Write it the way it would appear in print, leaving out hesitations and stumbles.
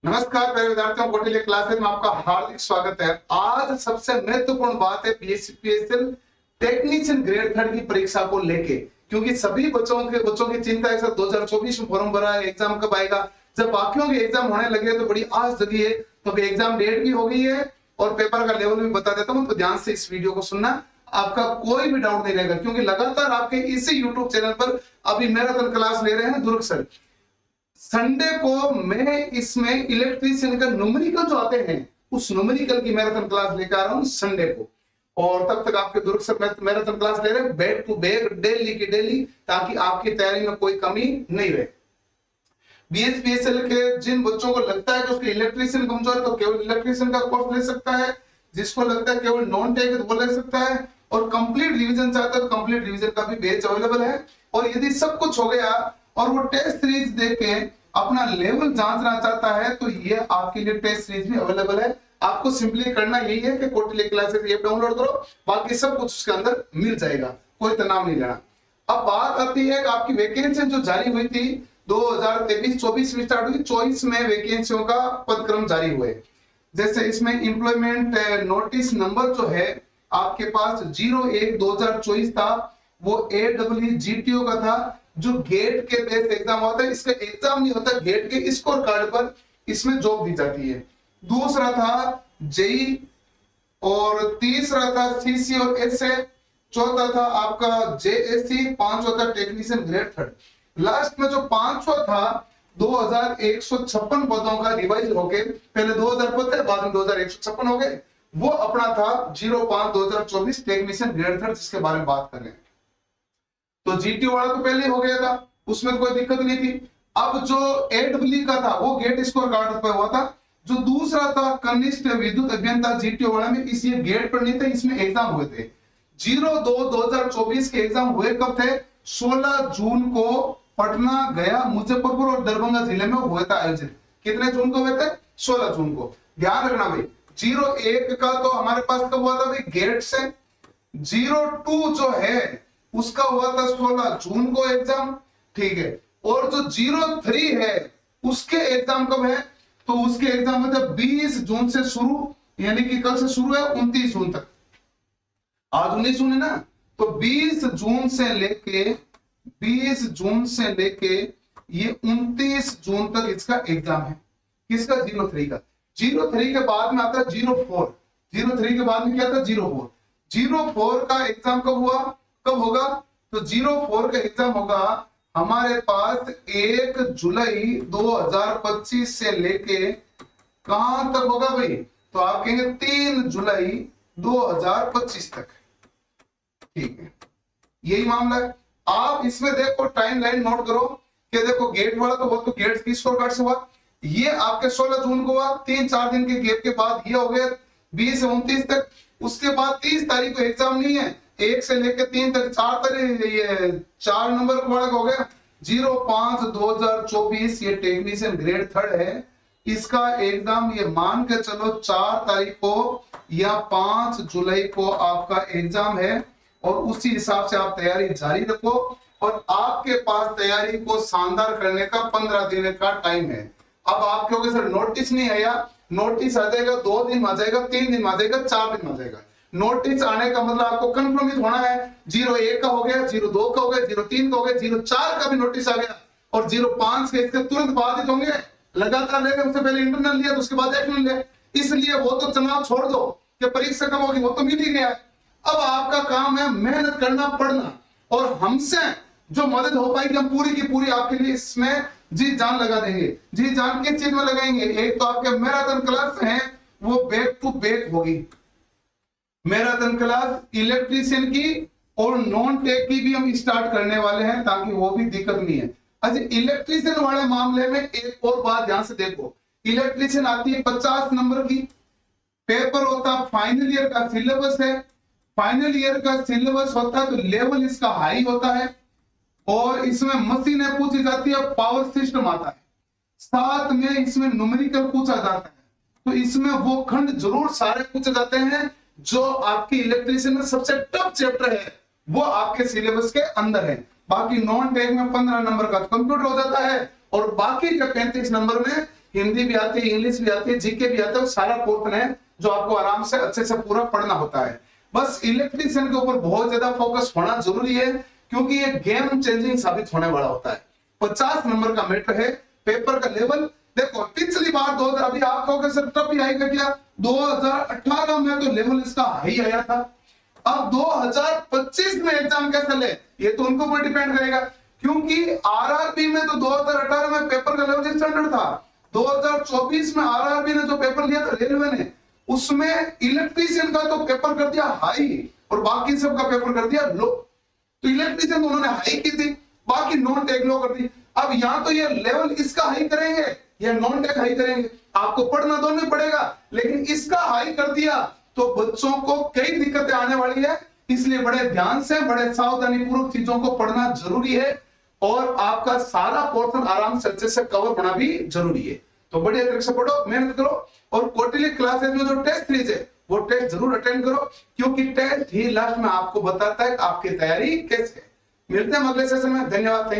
नमस्कार प्यारे विद्यार्थियों, कौटिल्य क्लासेस में आपका हार्दिक स्वागत है। आज सबसे महत्वपूर्ण बात है बीएसपीएसएल टेक्नीशियन ग्रेड थर्ड की परीक्षा को लेके, क्योंकि सभी बच्चों की चिंता है सर 2024 में फॉर्म भरा है, एग्जाम कब आएगा। जब बाकियों के एग्जाम होने लगे तो बड़ी आस जगी है, तो एग्जाम डेट भी हो गई है और पेपर का लेवल भी बता देता हूँ, तो ध्यान से इस वीडियो को सुनना, आपका कोई भी डाउट नहीं रहेगा। क्योंकि लगातार आपके इसी यूट्यूब चैनल पर अभी मैराथन क्लास ले रहे हैं दुर्ग सर। संडे को मैं इसमें इलेक्ट्रीशियन का न्यूमेरिकल जो आते हैं उस न्यूमेरिकल की मैराथन क्लास लेकर आ रहा हूं संडे को, और तब तक आपके दुर्ग से मैराथन क्लास ले रहे हैं बैक टू बैक डेली की डेली, ताकि आपकी तैयारी में कोई कमी नहीं रहे। बीएसपीएसएल के जिन बच्चों को लगता है कि उसके इलेक्ट्रीशियन कमजोर है तो केवल इलेक्ट्रीशियन का कोर्स ले सकता है, जिसको लगता है केवल नॉन टेक है तो वो ले सकता है, और कंप्लीट रिवीजन चाहता है तो कंप्लीट रिवीजन का भी बैच अवेलेबल है। और यदि सब कुछ हो गया और वो टेस्ट सीरीज देख के अपना लेवल जांचना चाहता है तो ये आपके लिए टेस्ट सीरीज भी अवेलेबल है। आपको सिंपली करना यही है कि कौटिल्य क्लासेस ऐप डाउनलोड करो, बाकी सब कुछ उसके अंदर मिल जाएगा, कोई तनाव नहीं लेना। अब बात आती है कि आपकी वैकेंसी जो जारी हुई थी 2023-24 में स्टार्ट हुई, 24 में वैकेंसियों का पदक्रम जारी हुए। जैसे इसमें एम्प्लॉयमेंट नोटिस नंबर जो है आपके पास 01/2024 था, वो AEE-GTO का था, जो गेट के बेस एग्जाम होता है। इसका एग्जाम नहीं होता, गेट के स्कोर कार्ड पर इसमें जॉब दी जाती है। दूसरा था जेई, और तीसरा था सीसी और एसए, चौथा था आपका जेएससी, पांचवा था टेक्नीशियन ग्रेड थर्ड। लास्ट में जो पांचवा था 2156 पदों का रिवाइज होके, पहले 2000 पद थे, बाद में 2156 हो गए, वो अपना था 05/2024 टेक्नीशियन ग्रेड थर्ड, जिसके बारे में बात कर रहे हैं। तो जीटीओ वाला तो पहले हो गया था, उसमें कोई दिक्कत नहीं थी। अब जो AEE का था वो गेट स्कोर कार्ड पर हुआ था। जो दूसरा था कनिष्ठ विद्युत अभियंता जीटीओ वाला में, इस ये गेट पर नहीं था, इसमें एग्जाम हुए थे। 02/2024 के एग्जाम हुए कब थे? 16 जून को पटना, गया, मुजफ्फरपुर और दरभंगा जिले में हुआ था आयोजित। कितने जून को हुए थे? 16 जून को। ध्यान रखना भाई, 01 का तो हमारे पास कब हुआ था भाई? गेट से। 02 जो है उसका हुआ था 16 जून को एग्जाम, ठीक है। और जो 03 है उसके एग्जाम कब है? तो उसके एग्जाम में 20 जून से शुरू, यानी कि कल से शुरू है 29 जून तक। आज 19 जून है ना, तो 20 जून से लेके ये 29 जून तक इसका एग्जाम है। किसका? 03 का। 03 के बाद में आता है 04। 03 के बाद में क्या था? 04। 04 का एग्जाम कब हुआ, कब होगा? तो 04 का एग्जाम होगा हमारे पास 1 जुलाई 2025 से लेके कहां तक होगा भाई? तो आप कहेंगे 3 जुलाई 2025 तक, ठीक है। यही मामला है। आप इसमें देखो टाइम लाइन नोट करो कि देखो गेट वाला तो वो तो गेट की स्कोर कार्ड से हुआ, ये आपके 16 जून को हुआ, 3-4 दिन के गैप के बाद ये हो गया 20 से 29 तक। उसके बाद 30 तारीख को एग्जाम नहीं है, 1 से लेकर 3 तक 4 तारीख, ये 4 नंबर को हो गया 05/2024। ये टेक्नीशियन ग्रेड थर्ड है, इसका एग्जाम ये मान के चलो 4 तारीख को या 5 जुलाई को आपका एग्जाम है, और उसी हिसाब से आप तैयारी जारी रखो। और आपके पास तैयारी को शानदार करने का 15 दिन का टाइम है। अब आप क्योंकि सर नोटिस नहीं आया, नोटिस आ जाएगा 2 दिन में आ जाएगा, 3 दिन में आ जाएगा, 4 दिन में आ जाएगा। नोटिस आने का मतलब आपको कंफर्मित होना है। 01 का हो गया, 02 का हो गया, 03 का हो गया, 04 का भी नोटिस आ गया, और 05 के इसके तुरंत बाद होंगे। लगातार लेंगे, उससे पहले इंटरनल लिया तो उसके बाद एक्सटर्नल लिया, इसलिए वो तो चुनाव छोड़ दो कि परीक्षा कब होगी, वो तो मिल ही गया है। अब आपका काम है मेहनत करना, पढ़ना, और हमसे जो मदद हो पाएगी हम पूरी की पूरी आपके लिए इसमें जी जान लगा देंगे। जी जान किस चीज में लगाएंगे? एक तो आपके मैराथन क्लास है वो बैक टू बैक होगी, मैराथन क्लास इलेक्ट्रीशियन की, और नॉन टेक की भी हम स्टार्ट करने वाले हैं, ताकि वो भी दिक्कत नहीं है। अच्छा, इलेक्ट्रीशियन वाले मामले में एक और बात ध्यान से देखो, इलेक्ट्रीशियन आती है 50 नंबर की, पेपर होता फाइनल ईयर का सिलेबस है, फाइनल ईयर का सिलेबस होता है तो लेवल इसका हाई होता है, और इसमें मशीनें पूछी जाती है, पावर सिस्टम आता है, साथ में इसमें न्यूमेरिकल पूछा जाता है। तो इसमें वो खंड जरूर सारे पूछे जाते हैं जो आपकी इलेक्ट्रीशियन में सबसे टफ चैप्टर है, वो आपके सिलेबस के अंदर है। बाकी नॉन टेक में 15 नंबर का कंप्यूटर हो जाता है, और बाकी के 35 नंबर में हिंदी भी आती है, इंग्लिश भी आती है, जीके भी आता है, सारा पोर्शन है जो आपको आराम से अच्छे से पूरा पढ़ना होता है। बस इलेक्ट्रीशियन के ऊपर बहुत ज्यादा फोकस होना जरूरी है, क्योंकि ये गेम चेंजिंग साबित होने वाला होता है। 50 नंबर का मैटर है। पेपर का लेवल देखो, पिछली बार 2000, अभी आप कहोगे सर टफ ही आएगा क्या, 2018 में तो लेवल इसका हाई आया था। अब 2025 में एग्जाम कैसे ले, ये तो उनको पर डिपेंड करेगा, क्योंकि आरआरबी में तो 2018 में पेपर का लेवल स्टैंडर्ड था। 2024 में आरआरबी ने जो पेपर लिया था रेलवे ने, उसमें इलेक्ट्रीशियन का तो पेपर कर दिया हाई और बाकी सब का पेपर कर दिया लो। तो इलेक्ट्रीशियन तो उन्होंने हाई की थी, बाकी नॉन टेक लो कर दी। अब यहाँ तो ये लेवल इसका हाई करेंगे या नॉन टेक हाई करेंगे, आपको पढ़ना दोनों ही पड़ेगा, लेकिन इसका हाई कर दिया तो बच्चों को कई दिक्कतें आने वाली है। इसलिए बड़े ध्यान से, बड़े सावधानी पूर्वक चीजों को पढ़ना जरूरी है, और आपका सारा पोर्शन आराम से अच्छे से कवर होना भी जरूरी है। तो बढ़िया तरीके से पढ़ो, मेहनत करो, और क्वार्टरली क्लासेज में जो टेस्ट सीरीज है वो टेस्ट जरूर अटेंड करो, क्योंकि टेस्ट ही लास्ट में आपको बताता है कि आपकी तैयारी कैसे है। मिलते हैं अगले सेशन में। धन्यवाद। Thank you.